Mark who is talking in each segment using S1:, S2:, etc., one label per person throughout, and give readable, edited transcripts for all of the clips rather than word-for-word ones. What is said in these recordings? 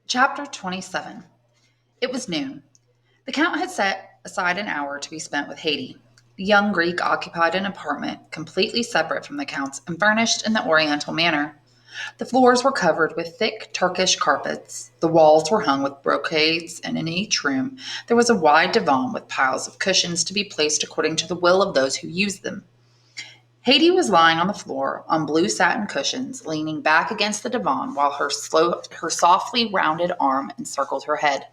S1: Chapter 27. It was noon. The Count had set aside an hour to be spent with Haydee. The young Greek occupied an apartment completely separate from the Count's and furnished in the Oriental manner. The floors were covered with thick Turkish carpets. The walls were hung with brocades, and in each room there was a wide divan with piles of cushions to be placed according to the will of those who used them. Haydee was lying on the floor on blue satin cushions, leaning back against the divan while her softly rounded arm encircled her head.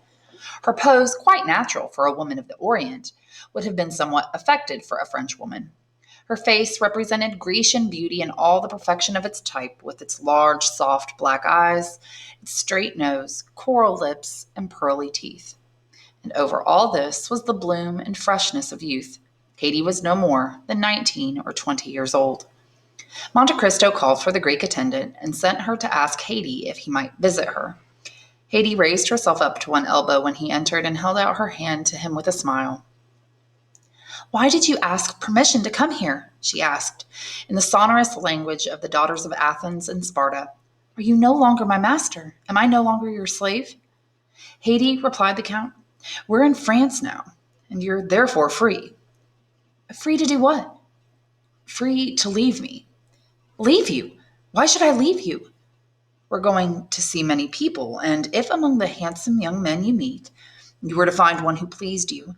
S1: Her pose, quite natural for a woman of the Orient, would have been somewhat affected for a French woman. Her face represented Grecian beauty in all the perfection of its type, with its large, soft black eyes, its straight nose, coral lips, and pearly teeth. And over all this was the bloom and freshness of youth. Haydee was no more than 19 or 20 years old. Monte Cristo called for the Greek attendant and sent her to ask Haydee if he might visit her. Haydee raised herself up to one elbow when he entered and held out her hand to him with a smile. "Why did you ask permission to come here?" she asked, in the sonorous language of the daughters of Athens and Sparta. "Are you no longer my master? Am I no longer your slave?" "Haydee," replied the Count, "we're in France now, and you're therefore free." "Free to do what?" "Free to leave me." "Leave you? Why should I leave you?" "We're going to see many people, and if among the handsome young men you meet, you were to find one who pleased you,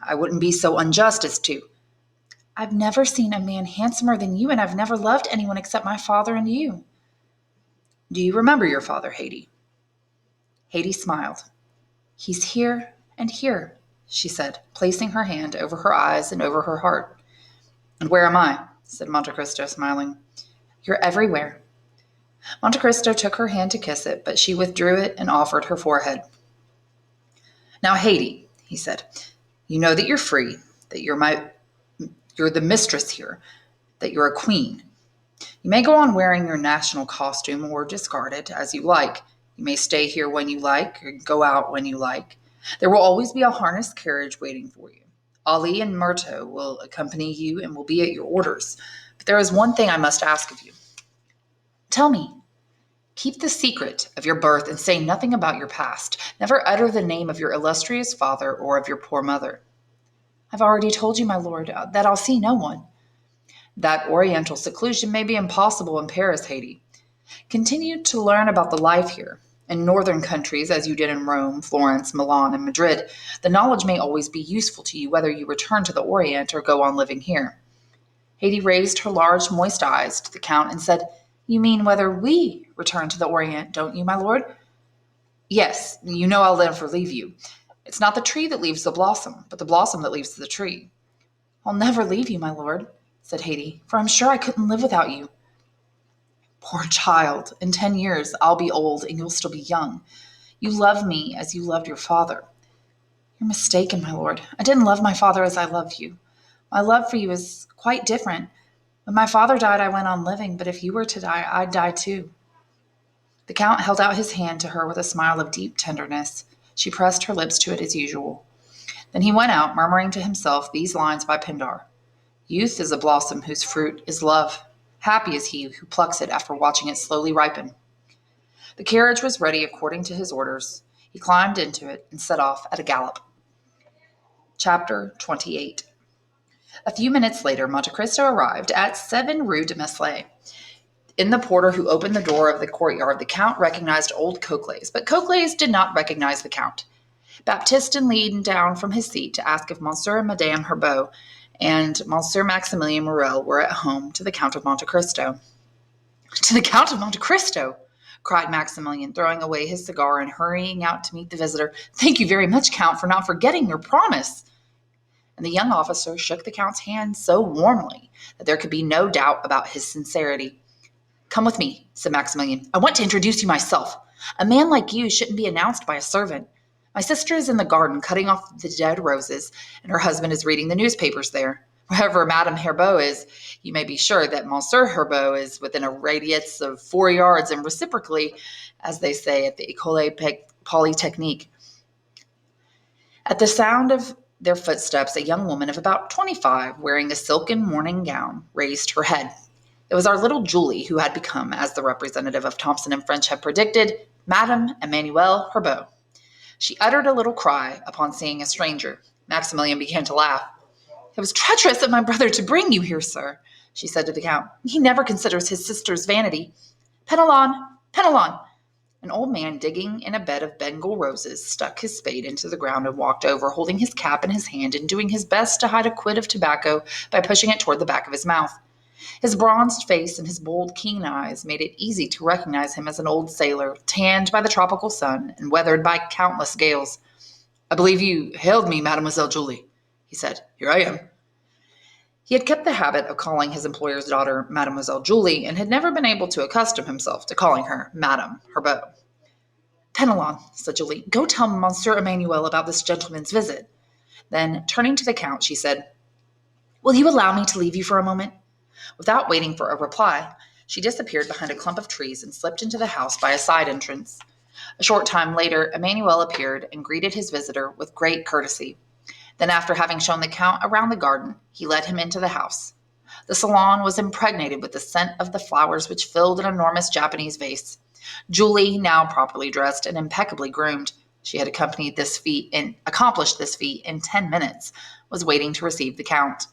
S1: I wouldn't be so unjust as to—" "I've never seen a man handsomer than you, and I've never loved anyone except my father and you." "Do you remember your father, Haydee?" Haydee smiled. "He's here and here," she said, placing her hand over her eyes and over her heart. "And where am I?" said Monte Cristo, smiling. "You're everywhere." Monte Cristo took her hand to kiss it, but she withdrew it and offered her forehead. "Now, Haydee," he said, "you know that you're free, that you're the mistress here, that you're a queen. You may go on wearing your national costume or discard it as you like. You may stay here when you like or go out when you like. There will always be a harnessed carriage waiting for you. Ali and Myrto will accompany you and will be at your orders. But there is one thing I must ask of you." "Tell me." "Keep the secret of your birth and say nothing about your past. Never utter the name of your illustrious father or of your poor mother." "I've already told you, my lord, that I'll see no one." "That oriental seclusion may be impossible in Paris, Haydee. Continue to learn about the life here. In northern countries, as you did in Rome, Florence, Milan, and Madrid, the knowledge may always be useful to you whether you return to the Orient or go on living here." Haydee raised her large, moist eyes to the Count and said, "You mean whether we return to the Orient, don't you, my lord?" "Yes, you know I'll never leave you. It's not the tree that leaves the blossom, but the blossom that leaves the tree." "I'll never leave you, my lord," said Haydee, "for I'm sure I couldn't live without you." "Poor child, in 10 years I'll be old and you'll still be young. You love me as you loved your father." "You're mistaken, my lord. I didn't love my father as I love you. My love for you is quite different. When my father died, I went on living, but if you were to die, I'd die too." The Count held out his hand to her with a smile of deep tenderness. She pressed her lips to it as usual. Then he went out, murmuring to himself these lines by Pindar: "Youth is a blossom whose fruit is love. Happy is he who plucks it after watching it slowly ripen." The carriage was ready according to his orders. He climbed into it and set off at a gallop. Chapter 28. A few minutes later, Monte Cristo arrived at 7 Rue de Meslay. In the porter who opened the door of the courtyard, the Count recognized old Cocles, but Cocles did not recognize the Count. Baptistin leaned down from his seat to ask if Monsieur and Madame Herbeau and Monsieur Maximilian Morrel were at home to the Count of Monte Cristo. "To the Count of Monte Cristo!" cried Maximilian, throwing away his cigar and hurrying out to meet the visitor. "Thank you very much, Count, for not forgetting your promise." And the young officer shook the Count's hand so warmly that there could be no doubt about his sincerity. "Come with me," said Maximilian. "I want to introduce you myself. A man like you shouldn't be announced by a servant. My sister is in the garden cutting off the dead roses, and her husband is reading the newspapers there. Wherever Madame Herbeau is, you may be sure that Monsieur Herbeau is within a radius of 4 yards, and reciprocally, as they say at the École Polytechnique." At the sound of their footsteps, a young woman of about 25, wearing a silken morning gown, raised her head. It was our little Julie, who had become, as the representative of Thompson and French had predicted, Madame Emmanuelle Herbeau. She uttered a little cry upon seeing a stranger. Maximilian began to laugh. It was treacherous of my brother to bring you here, sir, she said to the count. He never considers his sister's vanity. Penelon, Penelon! An old man digging in a bed of Bengal roses stuck his spade into the ground and walked over, holding his cap in his hand and doing his best to hide a quid of tobacco by pushing it toward the back of his mouth. His bronzed face and his bold, keen eyes made it easy to recognize him as an old sailor, tanned by the tropical sun and weathered by countless gales. I believe you hailed me, Mademoiselle Julie, he said. Here I am. He had kept the habit of calling his employer's daughter Mademoiselle Julie and had never been able to accustom himself to calling her Madame Herbeau. Penelon, said Julie, go tell Monsieur Emmanuel about this gentleman's visit. Then, turning to the count, she said, Will you allow me to leave you for a moment? Without waiting for a reply, she disappeared behind a clump of trees and slipped into the house by a side entrance. A short time later, Emmanuel appeared and greeted his visitor with great courtesy. Then, after having shown the count around the garden, he led him into the house. The salon was impregnated with the scent of the flowers which filled an enormous Japanese vase. Julie, now properly dressed and impeccably groomed, she had accomplished this feat in 10 minutes, was waiting to receive the count.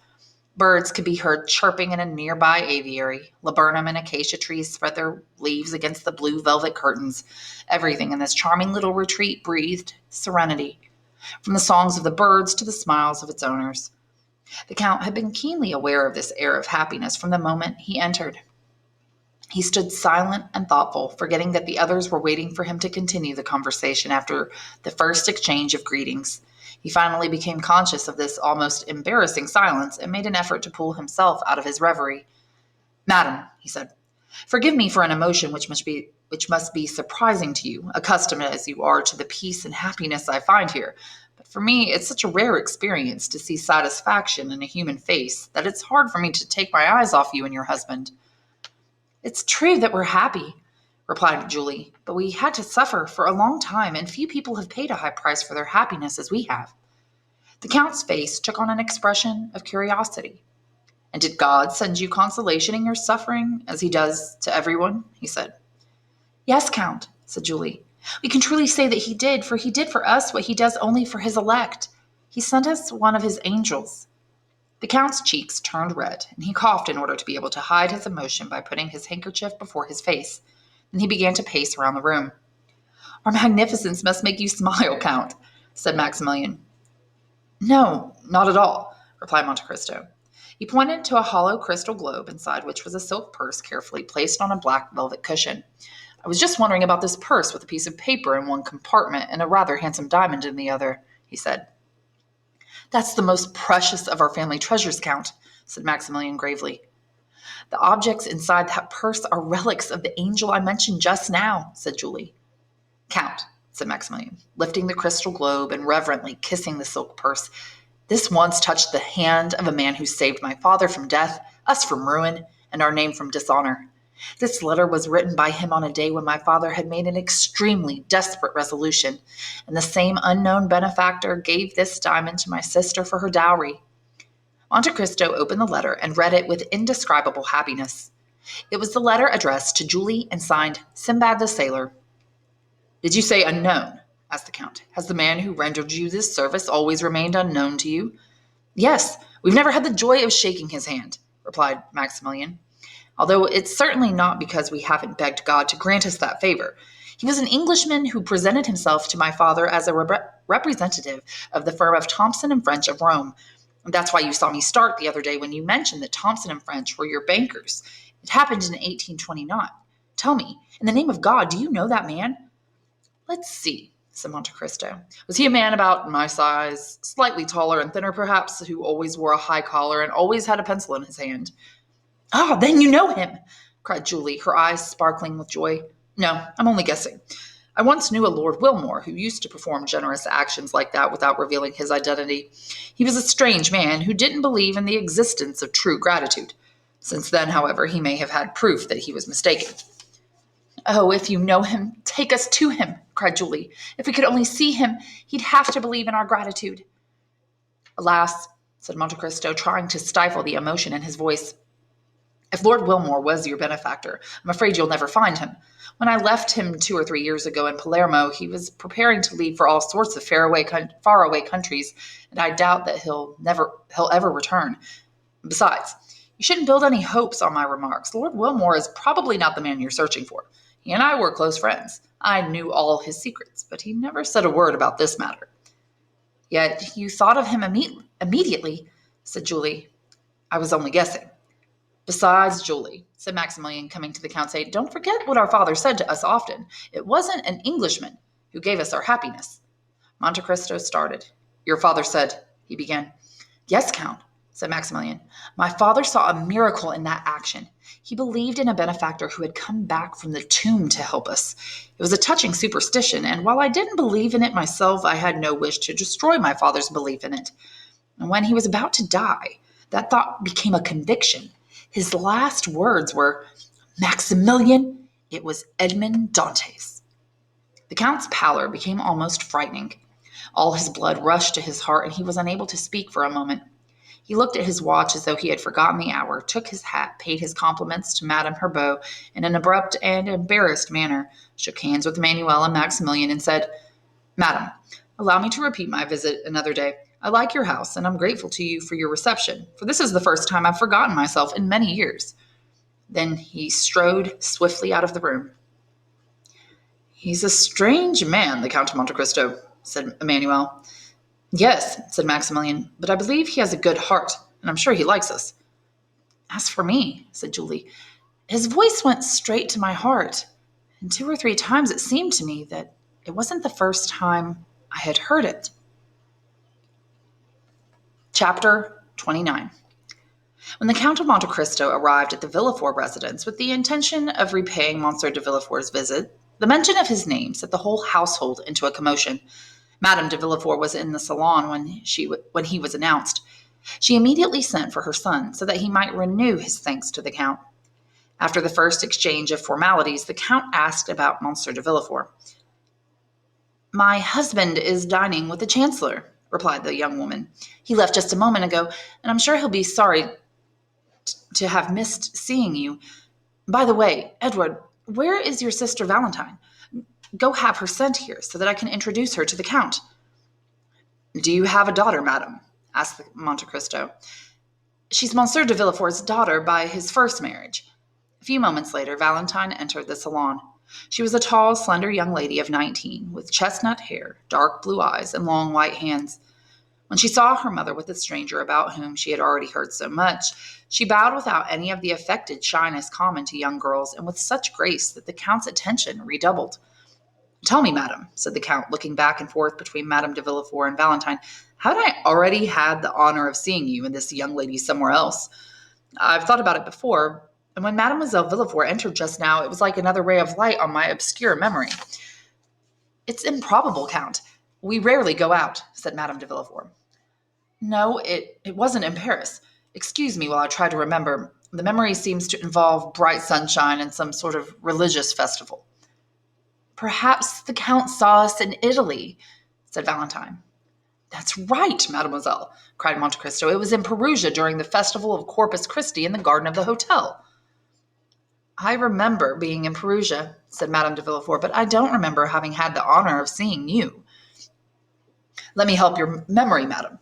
S1: Birds could be heard chirping in a nearby aviary. Laburnum and acacia trees spread their leaves against the blue velvet curtains. Everything in this charming little retreat breathed serenity, from the songs of the birds to the smiles of its owners. The Count had been keenly aware of this air of happiness from the moment he entered. He stood silent and thoughtful, forgetting that the others were waiting for him to continue the conversation after the first exchange of greetings. He finally became conscious of this almost embarrassing silence and made an effort to pull himself out of his reverie. Madam, he said, forgive me for an emotion which must be surprising to you, accustomed as you are to the peace and happiness I find here. But for me, it's such a rare experience to see satisfaction in a human face that it's hard for me to take my eyes off you and your husband. It's true that we're happy, replied Julie, but we had to suffer for a long time, and few people have paid a high price for their happiness as we have. The Count's face took on an expression of curiosity. And did God send you consolation in your suffering, as he does to everyone? He said. Yes, Count, said Julie. We can truly say that he did, for he did for us what he does only for his elect. He sent us one of his angels. The Count's cheeks turned red, and he coughed in order to be able to hide his emotion by putting his handkerchief before his face. Then he began to pace around the room. Our magnificence must make you smile, Count, said Maximilian. No, not at all, replied Monte Cristo. He pointed to a hollow crystal globe inside which was a silk purse carefully placed on a black velvet cushion. I was just wondering about this purse with a piece of paper in one compartment and a rather handsome diamond in the other, he said. That's the most precious of our family treasures, Count, said Maximilian gravely. The objects inside that purse are relics of the angel I mentioned just now, said Julie. Count, said Maximilian, lifting the crystal globe and reverently kissing the silk purse, this once touched the hand of a man who saved my father from death, us from ruin, and our name from dishonor. This letter was written by him on a day when my father had made an extremely desperate resolution, and the same unknown benefactor gave this diamond to my sister for her dowry. Monte Cristo opened the letter and read it with indescribable happiness. It was the letter addressed to Julie and signed Sinbad the Sailor. Did you say unknown? Asked the Count. Has the man who rendered you this service always remained unknown to you? Yes, we've never had the joy of shaking his hand, replied Maximilian. Although it's certainly not because we haven't begged God to grant us that favor. He was an Englishman who presented himself to my father as a representative of the firm of Thompson and French of Rome. And that's why you saw me start the other day when you mentioned that Thompson and French were your bankers. It happened in 1829. Tell me, in the name of God, do you know that man? Let's see, said Monte Cristo. Was he a man about my size, slightly taller and thinner perhaps, who always wore a high collar and always had a pencil in his hand? Ah, then you know him, cried Julie, her eyes sparkling with joy. No, I'm only guessing. I once knew a Lord Wilmore who used to perform generous actions like that without revealing his identity. He was a strange man who didn't believe in the existence of true gratitude. Since then, however, he may have had proof that he was mistaken. Oh, if you know him, take us to him, cried Julie. If we could only see him, he'd have to believe in our gratitude. Alas, said Monte Cristo, trying to stifle the emotion in his voice, If Lord Wilmore was your benefactor, I'm afraid you'll never find him. When I left him 2 or 3 years ago in Palermo, he was preparing to leave for all sorts of faraway countries, and I doubt that he'll ever return. Besides, you shouldn't build any hopes on my remarks. Lord Wilmore is probably not the man you're searching for. He and I were close friends. I knew all his secrets, but he never said a word about this matter. Yet you thought of him immediately, said Julie. I was only guessing. Besides, Julie, said Maximilian, coming to the Count's aid, don't forget what our father said to us often. It wasn't an Englishman who gave us our happiness. Monte Cristo started. Your father said, he began. Yes, Count, said Maximilian. My father saw a miracle in that action. He believed in a benefactor who had come back from the tomb to help us. It was a touching superstition, and while I didn't believe in it myself, I had no wish to destroy my father's belief in it. And when he was about to die, that thought became a conviction. His last words were, Maximilian, it was Edmond Dantes. The Count's pallor became almost frightening. All his blood rushed to his heart, and he was unable to speak for a moment. He looked at his watch as though he had forgotten the hour, took his hat, paid his compliments to Madame Herbeau in an abrupt and embarrassed manner, shook hands with Emmanuel and Maximilian, and said, Madam, allow me to repeat my visit another day. I like your house, and I'm grateful to you for your reception, for this is the first time I've forgotten myself in many years. Then he strode swiftly out of the room. He's a strange man, the Count of Monte Cristo, said Emmanuel. Yes, said Maximilian, but I believe he has a good heart, and I'm sure he likes us. As for me, said Julie, his voice went straight to my heart, and 2 or 3 times it seemed to me that it wasn't the first time I had heard it. Chapter 29. When the Count of Monte Cristo arrived at the Villefort residence with the intention of repaying Monsieur de Villefort's visit, the mention of his name set the whole household into a commotion. Madame de Villefort was in the salon when he was announced. She immediately sent for her son so that he might renew his thanks to the Count. After the first exchange of formalities, the Count asked about Monsieur de Villefort. My husband is dining with the Chancellor, replied the young woman. He left just a moment ago, and I'm sure he'll be sorry to have missed seeing you. By the way, Edward, where is your sister Valentine? Go have her sent here so that I can introduce her to the Count. Do you have a daughter, madam? Asked Monte Cristo. She's Monsieur de Villefort's daughter by his first marriage. A few moments later, Valentine entered the salon. She was a tall, slender young lady of 19, with chestnut hair, dark blue eyes, and long white hands. When she saw her mother with the stranger about whom she had already heard so much, she bowed without any of the affected shyness common to young girls, and with such grace that the Count's attention redoubled. Tell me, madam, said the Count, looking back and forth between Madame de Villefort and Valentine, haven't I already had the honor of seeing you and this young lady somewhere else? I've thought about it before, and when Mademoiselle Villefort entered just now, it was like another ray of light on my obscure memory. It's improbable, Count. We rarely go out, said Madame de Villefort. No, it wasn't in Paris. Excuse me while I try to remember. The memory seems to involve bright sunshine and some sort of religious festival. Perhaps the Count saw us in Italy, said Valentine. That's right, mademoiselle, cried Monte Cristo. It was in Perugia during the festival of Corpus Christi in the garden of the hotel. I remember being in Perugia, said Madame de Villefort, but I don't remember having had the honor of seeing you. Let me help your memory, madam.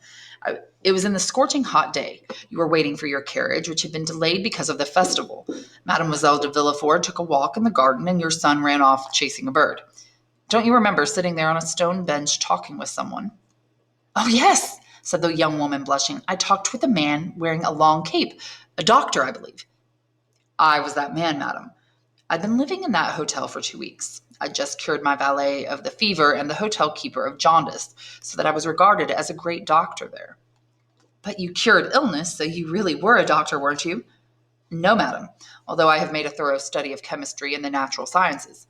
S1: It was in the scorching hot day. You were waiting for your carriage, which had been delayed because of the festival. Mademoiselle de Villefort took a walk in the garden, and your son ran off chasing a bird. Don't you remember sitting there on a stone bench talking with someone? Oh, yes, said the young woman, blushing. I talked with a man wearing a long cape, a doctor, I believe. I was that man, madam. I'd been living in that hotel for 2 weeks. I just cured my valet of the fever and the hotel keeper of jaundice, so that I was regarded as a great doctor there. But you cured illness, so you really were a doctor, weren't you? No, madam, although I have made a thorough study of chemistry and the natural sciences.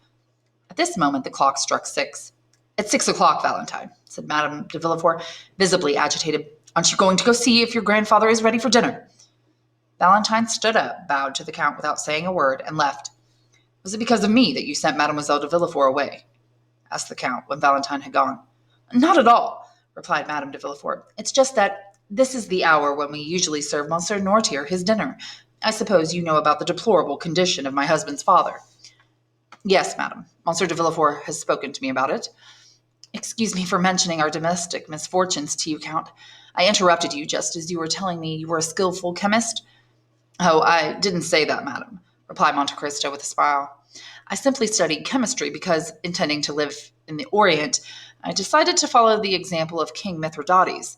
S1: At this moment the clock struck 6. It's 6 o'clock, Valentine, said Madame de Villefort, visibly agitated. Aren't you going to go see if your grandfather is ready for dinner? Valentine stood up, bowed to the Count without saying a word, and left. Was it because of me that you sent Mademoiselle de Villefort away? Asked the Count when Valentine had gone. Not at all, replied Madame de Villefort. It's just that this is the hour when we usually serve Monsieur Noirtier his dinner. I suppose you know about the deplorable condition of my husband's father. Yes, madam. Monsieur de Villefort has spoken to me about it. Excuse me for mentioning our domestic misfortunes to you, Count. I interrupted you just as you were telling me you were a skillful chemist. Oh, I didn't say that, madam, replied Monte Cristo with a smile. I simply studied chemistry because, intending to live in the Orient, I decided to follow the example of King Mithridates.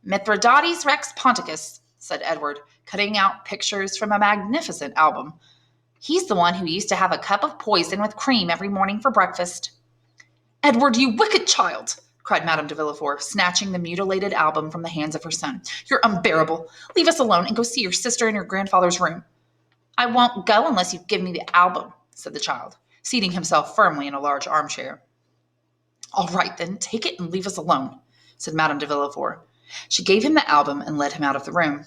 S1: Mithridates Rex Ponticus, said Edward, cutting out pictures from a magnificent album. He's the one who used to have a cup of poison with cream every morning for breakfast. Edward, you wicked child, cried Madame de Villefort, snatching the mutilated album from the hands of her son. You're unbearable. Leave us alone and go see your sister in your grandfather's room. I won't go unless you give me the album, said the child, seating himself firmly in a large armchair. All right, then, take it and leave us alone, said Madame de Villefort. She gave him the album and led him out of the room.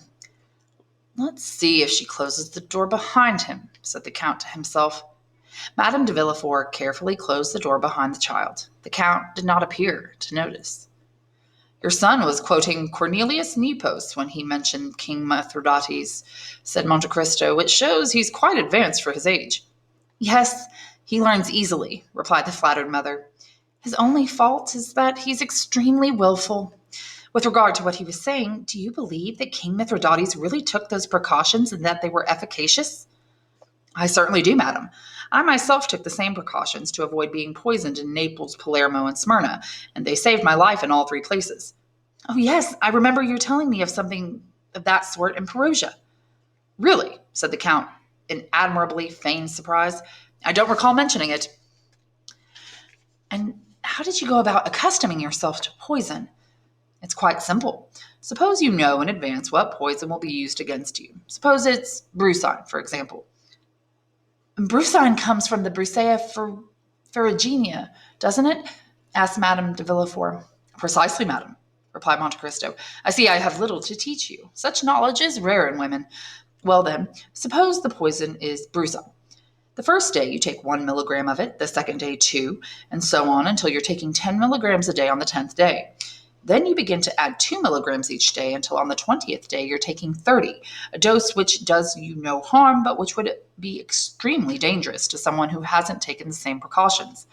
S1: Let's see if she closes the door behind him, said the Count to himself. Madame de Villefort carefully closed the door behind the child. The Count did not appear to notice. Your son was quoting Cornelius Nepos when he mentioned King Mithridates, said Monte Cristo, which shows he's quite advanced for his age. Yes, he learns easily, replied the flattered mother. His only fault is that he's extremely willful. With regard to what he was saying, do you believe that King Mithridates really took those precautions and that they were efficacious? I certainly do, madam. I myself took the same precautions to avoid being poisoned in Naples, Palermo, and Smyrna, and they saved my life in all three places. Oh, yes, I remember you telling me of something of that sort in Perugia. Really, said the Count, in admirably feigned surprise. I don't recall mentioning it. And how did you go about accustoming yourself to poison? It's quite simple. Suppose you know in advance what poison will be used against you. Suppose it's brucine, for example. Brucine comes from the Brucea ferruginea, doesn't it? Asked Madame de Villefort. Precisely, madam, replied Monte Cristo. I see I have little to teach you. Such knowledge is rare in women. Well then, suppose the poison is brucine. The first day you take 1 milligram of it, the second day 2, and so on until you're taking 10 milligrams a day on the 10th day. Then you begin to add 2 milligrams each day until on the 20th day you're taking 30, a dose which does you no harm, but which would be extremely dangerous to someone who hasn't taken the same precautions.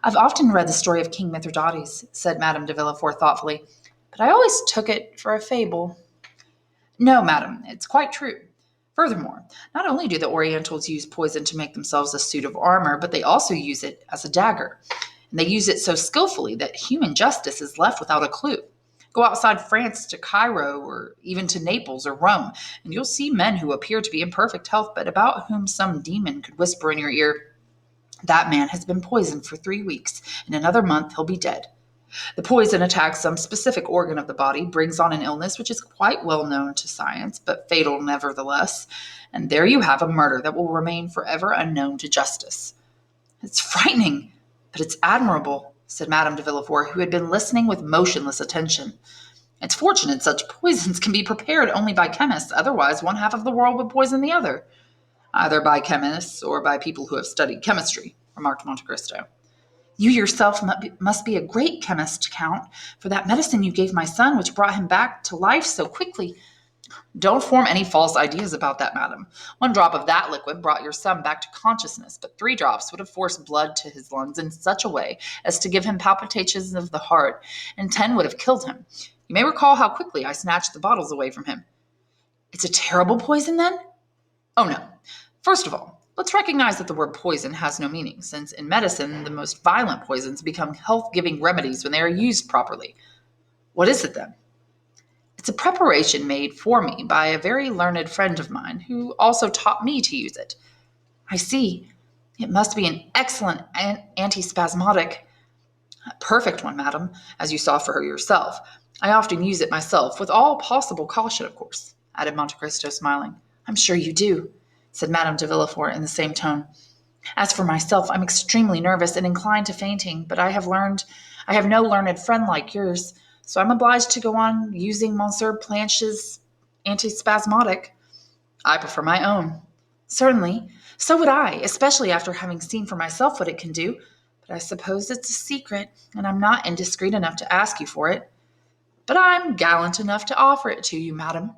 S1: I've often read the story of King Mithridates, said Madame de Villefort thoughtfully, but I always took it for a fable. No, madam, it's quite true. Furthermore, not only do the Orientals use poison to make themselves a suit of armor, but they also use it as a dagger. And they use it so skillfully that human justice is left without a clue. Go outside France to Cairo or even to Naples or Rome, and you'll see men who appear to be in perfect health, but about whom some demon could whisper in your ear, that man has been poisoned for 3 weeks. In another month, he'll be dead. The poison attacks some specific organ of the body, brings on an illness which is quite well known to science, but fatal nevertheless, and there you have a murder that will remain forever unknown to justice. It's frightening, but it's admirable, said Madame de Villefort, who had been listening with motionless attention. It's fortunate such poisons can be prepared only by chemists, otherwise one half of the world would poison the other. Either by chemists or by people who have studied chemistry, remarked Monte Cristo. You yourself must be a great chemist, Count, for that medicine you gave my son, which brought him back to life so quickly. Don't form any false ideas about that, madam. 1 drop of that liquid brought your son back to consciousness, but 3 drops would have forced blood to his lungs in such a way as to give him palpitations of the heart, and 10 would have killed him. You may recall how quickly I snatched the bottles away from him. It's a terrible poison, then? Oh, no. First of all, let's recognize that the word poison has no meaning, since in medicine the most violent poisons become health-giving remedies when they are used properly. What is it, then? It's a preparation made for me by a very learned friend of mine, who also taught me to use it. I see. It must be an excellent antispasmodic. A perfect one, madam, as you saw for her yourself. I often use it myself, with all possible caution, of course, added Monte Cristo, smiling. I'm sure you do, said Madame de Villefort in the same tone. As for myself, I'm extremely nervous and inclined to fainting, but I have no learned friend like yours, so I'm obliged to go on using Monsieur Planche's antispasmodic. I prefer my own. Certainly. So would I, especially after having seen for myself what it can do. But I suppose it's a secret, and I'm not indiscreet enough to ask you for it. But I'm gallant enough to offer it to you, madam,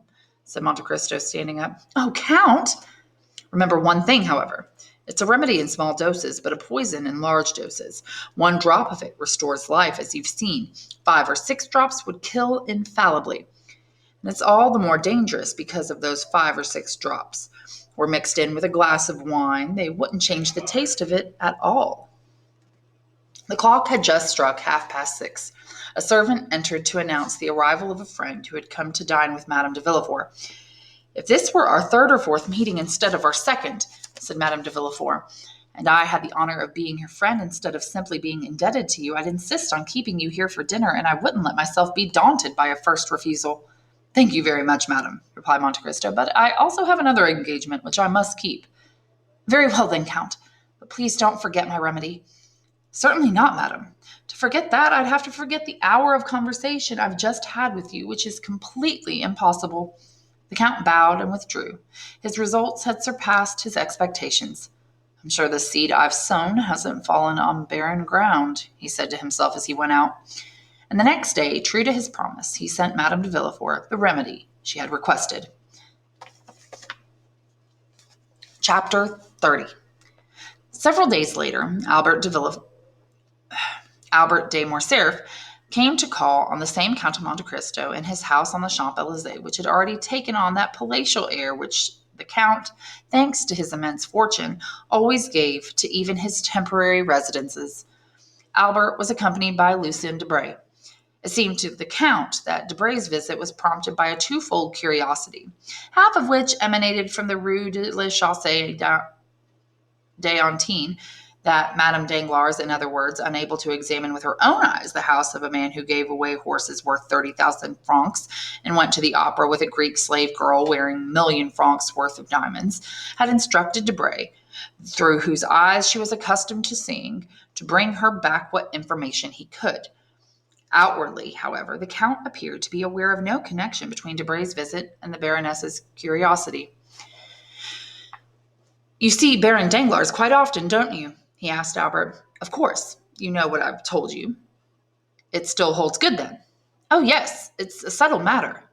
S1: said Monte Cristo, standing up. Oh, Count! Remember one thing, however. It's a remedy in small doses, but a poison in large doses. 1 drop of it restores life, as you've seen. 5 or 6 drops would kill infallibly. And it's all the more dangerous because of those 5 or 6 drops. Were mixed in with a glass of wine, they wouldn't change the taste of it at all. The clock had just struck 6:30. A servant entered to announce the arrival of a friend who had come to dine with Madame de Villefort. If this were our 3rd or 4th meeting instead of our 2nd, said Madame de Villefort, and I had the honor of being your friend instead of simply being indebted to you, I'd insist on keeping you here for dinner, and I wouldn't let myself be daunted by a first refusal. Thank you very much, madam, replied Monte Cristo, but I also have another engagement which I must keep. Very well then, Count, but please don't forget my remedy. Certainly not, madam. To forget that, I'd have to forget the hour of conversation I've just had with you, which is completely impossible. The Count bowed and withdrew. His results had surpassed his expectations. I'm sure the seed I've sown hasn't fallen on barren ground, he said to himself as he went out. And the next day, true to his promise, he sent Madame de Villefort the remedy she had requested. Chapter 30. Several days later, Albert de Morcerf came to call on the same Count of Monte Cristo in his house on the Champs-Élysées, which had already taken on that palatial air which the Count, thanks to his immense fortune, always gave to even his temporary residences. Albert was accompanied by Lucien Debray. It seemed to the Count that Debray's visit was prompted by a twofold curiosity, half of which emanated from the Rue de la Chaussée-d'Antin, that Madame Danglars, in other words, unable to examine with her own eyes the house of a man who gave away horses worth 30,000 francs and went to the opera with a Greek slave girl wearing 1,000,000 francs worth of diamonds, had instructed Debray, through whose eyes she was accustomed to seeing, to bring her back what information he could. Outwardly, however, the Count appeared to be aware of no connection between Debray's visit and the Baroness's curiosity. You see Baron Danglars quite often, don't you? He asked Albert. Of course. You know what I've told you. It still holds good, then? Oh, yes. It's a subtle matter.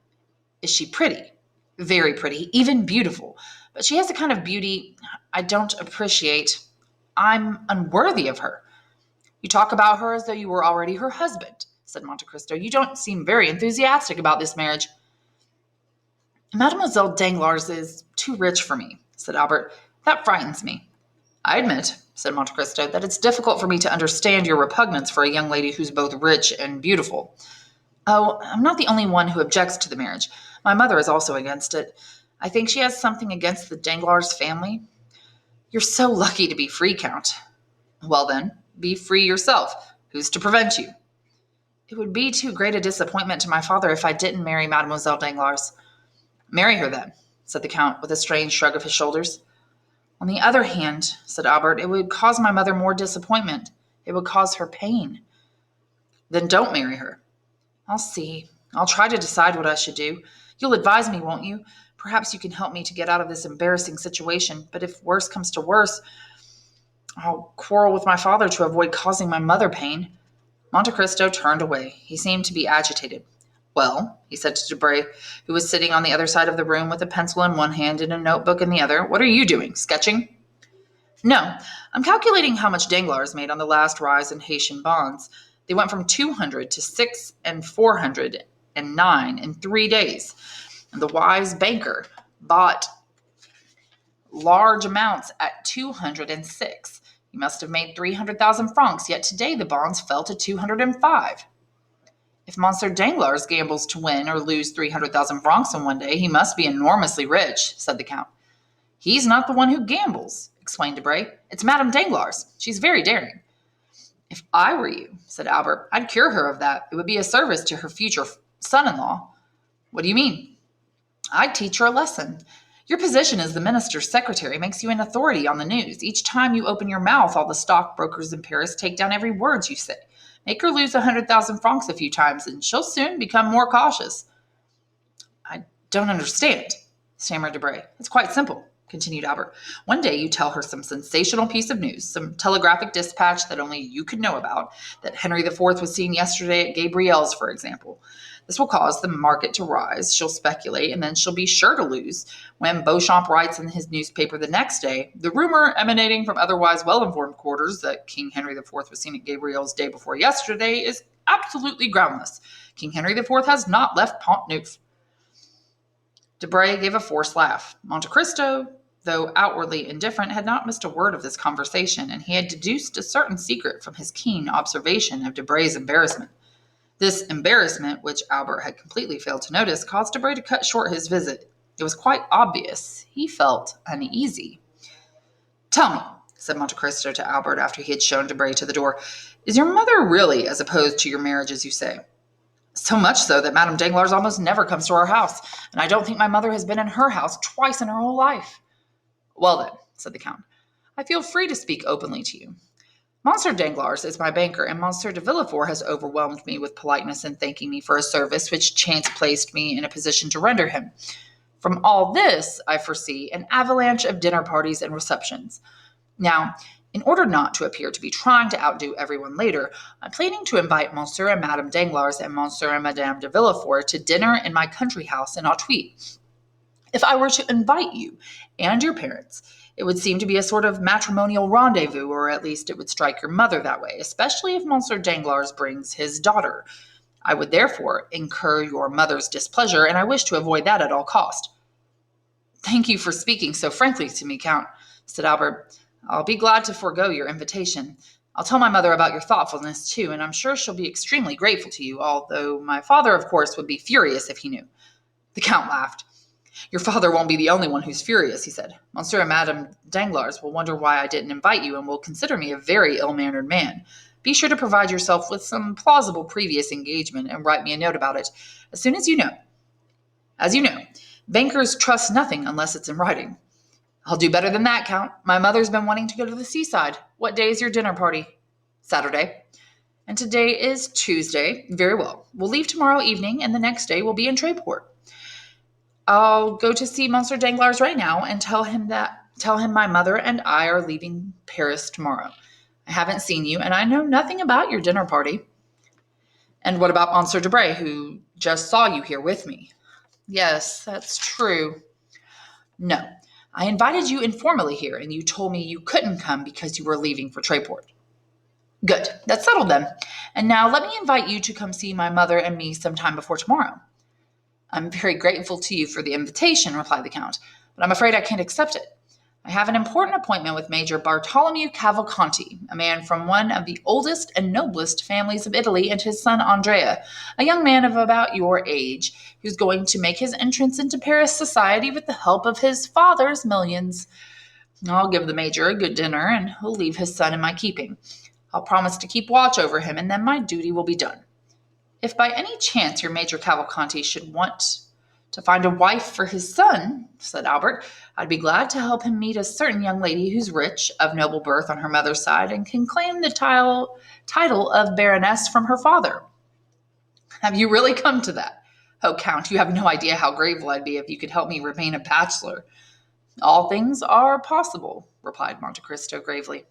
S1: Is she pretty? Very pretty, even beautiful. But she has a kind of beauty I don't appreciate. I'm unworthy of her. You talk about her as though you were already her husband, said Monte Cristo. You don't seem very enthusiastic about this marriage. Mademoiselle Danglars is too rich for me, said Albert. That frightens me. I admit, said Monte Cristo, that it's difficult for me to understand your repugnance for a young lady who's both rich and beautiful. Oh, I'm not the only one who objects to the marriage. My mother is also against it. I think she has something against the Danglars family. You're so lucky to be free, Count. Well then, be free yourself. Who's to prevent you? It would be too great a disappointment to my father if I didn't marry Mademoiselle Danglars. Marry her then, said the Count with a strange shrug of his shoulders. On the other hand, said Albert, it would cause my mother more disappointment. It would cause her pain. Then don't marry her. I'll see. I'll try to decide what I should do. You'll advise me, won't you? Perhaps you can help me to get out of this embarrassing situation. But if worse comes to worse, I'll quarrel with my father to avoid causing my mother pain. Monte Cristo turned away. He seemed to be agitated. Well, he said to Debray, who was sitting on the other side of the room with a pencil in one hand and a notebook in the other, what are you doing, sketching? No, I'm calculating how much Danglars made on the last rise in Haitian bonds. They went from 200 to 6 and 409 in 3 days. And the wise banker bought large amounts at 206. He must have made 300,000 francs, yet today the bonds fell to 205. If Monsieur Danglars gambles to win or lose 300,000 francs in one day, he must be enormously rich, said the Count. He's not the one who gambles, explained Debray. It's Madame Danglars. She's very daring. If I were you, said Albert, I'd cure her of that. It would be a service to her future son-in-law. What do you mean? I'd teach her a lesson. Your position as the minister's secretary makes you an authority on the news. Each time you open your mouth, all the stockbrokers in Paris take down every word you say. Make her lose 100,000 francs a few times, and she'll soon become more cautious. I don't understand, stammered Debray. It's quite simple. continued Albert. One day you tell her some sensational piece of news, some telegraphic dispatch that only you could know about, that Henry IV was seen yesterday at Gabriel's, for example. This will cause the market to rise. She'll speculate, and then she'll be sure to lose. When Beauchamp writes in his newspaper the next day, the rumor emanating from otherwise well-informed quarters that King Henry IV was seen at Gabriel's day before yesterday is absolutely groundless. King Henry IV has not left Pont Neuf. Debray gave a forced laugh. Monte Cristo, though outwardly indifferent, had not missed a word of this conversation, and he had deduced a certain secret from his keen observation of Debray's embarrassment. This embarrassment, which Albert had completely failed to notice, caused Debray to cut short his visit. It was quite obvious. He felt uneasy. "Tell me," said Monte Cristo to Albert after he had shown Debray to the door, "is your mother really as opposed to your marriage as you say?" "So much so that Madame Danglars almost never comes to our house, and I don't think my mother has been in her house twice in her whole life." "Well then," said the Count, "I feel free to speak openly to you. Monsieur Danglars is my banker, and Monsieur de Villefort has overwhelmed me with politeness in thanking me for a service which chance placed me in a position to render him. From all this, I foresee an avalanche of dinner parties and receptions. Now, in order not to appear to be trying to outdo everyone later, I'm planning to invite Monsieur and Madame Danglars and Monsieur and Madame de Villefort to dinner in my country house in Auteuil. If I were to invite you and your parents, it would seem to be a sort of matrimonial rendezvous, or at least it would strike your mother that way, especially if Monsieur Danglars brings his daughter. I would therefore incur your mother's displeasure, and I wish to avoid that at all cost." "Thank you for speaking so frankly to me, Count," said Albert. "I'll be glad to forego your invitation. I'll tell my mother about your thoughtfulness, too, and I'm sure she'll be extremely grateful to you, although my father, of course, would be furious if he knew." The Count laughed. "Your father won't be the only one who's furious," he said. "Monsieur and Madame Danglars will wonder why I didn't invite you, and will consider me a very ill-mannered man. Be sure to provide yourself with some plausible previous engagement, and write me a note about it as soon as you know. As you know, bankers trust nothing unless it's in writing." "I'll do better than that, Count. My mother's been wanting to go to the seaside. What day is your dinner party?" "Saturday." "And today is Tuesday. Very well. We'll leave tomorrow evening, and the next day we'll be in Tréport. I'll go to see Monsieur Danglars right now and tell him my mother and I are leaving Paris tomorrow. I haven't seen you, and I know nothing about your dinner party." "And what about Monsieur Debray, who just saw you here with me?" "Yes, that's true." "No. I invited you informally here, and you told me you couldn't come because you were leaving for Tréport." "Good. That's settled then. And now let me invite you to come see my mother and me sometime before tomorrow." "I'm very grateful to you for the invitation," replied the Count, "but I'm afraid I can't accept it. I have an important appointment with Major Bartolomeo Cavalcanti, a man from one of the oldest and noblest families of Italy, and his son Andrea, a young man of about your age, who's going to make his entrance into Paris society with the help of his father's millions. I'll give the Major a good dinner, and he'll leave his son in my keeping. I'll promise to keep watch over him, and then my duty will be done. If by any chance your Major Cavalcanti should want to find a wife for his son," said Albert, "I'd be glad to help him meet a certain young lady who's rich, of noble birth on her mother's side, and can claim the title of Baroness from her father." "Have you really come to that? Oh, Count, you have no idea how grateful I'd be if you could help me remain a bachelor." "All things are possible," replied Monte Cristo gravely.